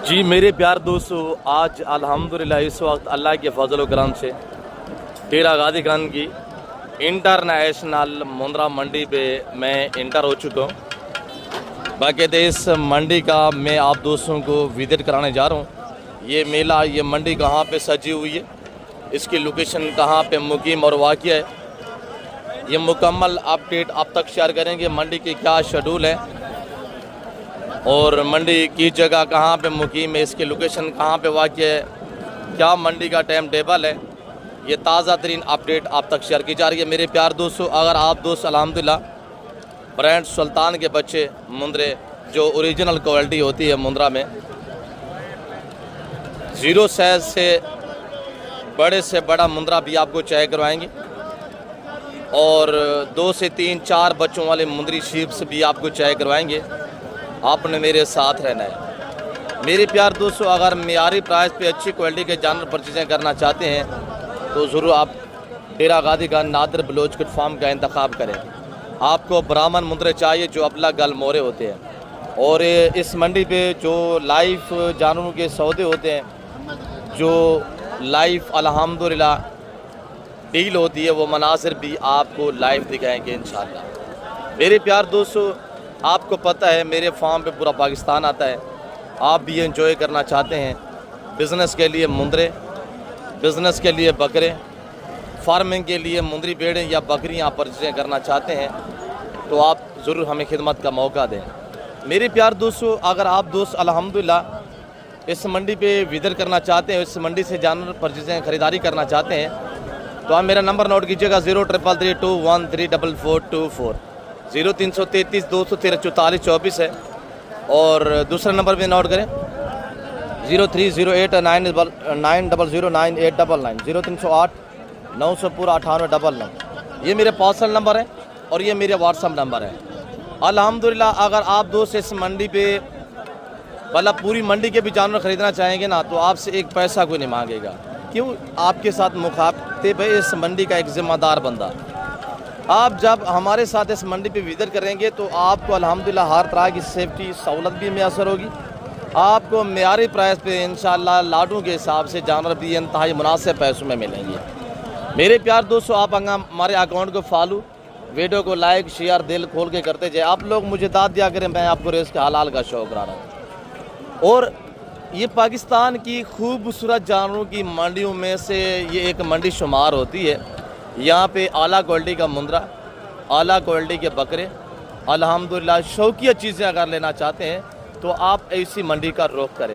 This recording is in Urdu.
جی میرے پیار دوستو، آج الحمدللہ اس وقت اللہ کے فضل و کرم سے ڈیرہ غازی خان کی انٹرنیشنل مندرا منڈی پہ میں انٹر ہو چکا ہوں۔ باقاعدہ اس منڈی کا میں آپ دوستوں کو وزٹ کرانے جا رہا ہوں۔ یہ میلہ، یہ منڈی کہاں پہ سجی ہوئی ہے، اس کی لوکیشن کہاں پہ مقیم اور واقع ہے، یہ مکمل اپڈیٹ آپ تک شیئر کریں گے۔ منڈی کی کیا شیڈول ہے اور منڈی کی جگہ کہاں پہ مقیم ہے، اس کی لوکیشن کہاں پہ واقع ہے، کیا منڈی کا ٹائم ٹیبل ہے، یہ تازہ ترین اپڈیٹ آپ تک شیئر کی جا رہی ہے۔ میرے پیار دوستو، اگر آپ دوست الحمدللہ برانڈ سلطان کے بچے مندرے جو اوریجنل کوالٹی ہوتی ہے مندرا میں، زیرو سائز سے بڑا مندرا بھی آپ کو چیک کروائیں گے، اور 2 سے 3 4 بچوں والے مندری شیپس بھی آپ کو چیک کروائیں گے۔ آپ نے میرے ساتھ رہنا ہے۔ میرے پیار دوستو، اگر معیاری پرائز پہ اچھی کوالٹی کے جانور پرچیزیں کرنا چاہتے ہیں تو ضرور آپ ڈیرہ غازی خان نادر بلوچ کٹ فارم کا انتخاب کریں۔ آپ کو برامن مندرے چاہیے جو ابلا گل مورے ہوتے ہیں، اور اس منڈی پہ جو لائف جانوروں کے سودے ہوتے ہیں، جو لائف الحمدللہ ڈیل ہوتی ہے، وہ مناظر بھی آپ کو لائف دکھائیں گے انشاءاللہ۔ میرے پیار دوستو، آپ کو پتہ ہے میرے فارم پہ پورا پاکستان آتا ہے۔ آپ بھی انجوائے کرنا چاہتے ہیں، بزنس کے لیے مندرے، بزنس کے لیے بکرے، فارمنگ کے لیے مندری بیڑیں یا بکریاں پرچیزیں کرنا چاہتے ہیں تو آپ ضرور ہمیں خدمت کا موقع دیں۔ میرے پیار دوستو، اگر آپ دوست الحمدللہ اس منڈی پہ وزٹ کرنا چاہتے ہیں، اس منڈی سے جانور پرچیزیں خریداری کرنا چاہتے ہیں تو آپ میرا نمبر نوٹ کیجیے گا، 0333213424 0333 213 44 24 ہے، اور دوسرا نمبر بھی نوٹ کریں 0308 9009899 0308 900 پورا 9899۔ یہ میرے پرسنل نمبر ہے اور یہ میرے واٹس ایپ نمبر ہے۔ الحمدللہ اگر آپ دوست اس منڈی پہ بھلا پوری منڈی کے بھی جانور خریدنا چاہیں گے نا تو آپ سے ایک پیسہ کوئی نہیں مانگے گا، کیوں؟ آپ کے ساتھ مخاطب ہے اس منڈی کا ایک ذمہ دار بندہ۔ آپ جب ہمارے ساتھ اس منڈی پہ وزٹ کریں گے تو آپ کو الحمدللہ ہر طرح کی سیفٹی سہولت بھی میسر ہوگی، آپ کو معیاری پرائز پہ انشاءاللہ لاڈوں کے حساب سے جانور بھی انتہائی مناسب پیسوں میں ملیں گے۔ میرے پیار دوستو، آپ ہمارے اکاؤنٹ کو فالو، ویڈیو کو لائک شیئر دل کھول کے کرتے جائیں۔ آپ لوگ مجھے داد دیا کریں، میں آپ کو ریس کے حلال کا شوق کرا رہا ہوں۔ اور یہ پاکستان کی خوبصورت جانوروں کی منڈیوں میں سے یہ ایک منڈی شمار ہوتی ہے۔ یہاں پہ اعلیٰ کوالٹی کا مندرا، اعلیٰ کوالٹی کے بکرے، الحمدللہ شوقیہ چیزیں اگر لینا چاہتے ہیں تو آپ ایسی منڈی کا رخ کریں۔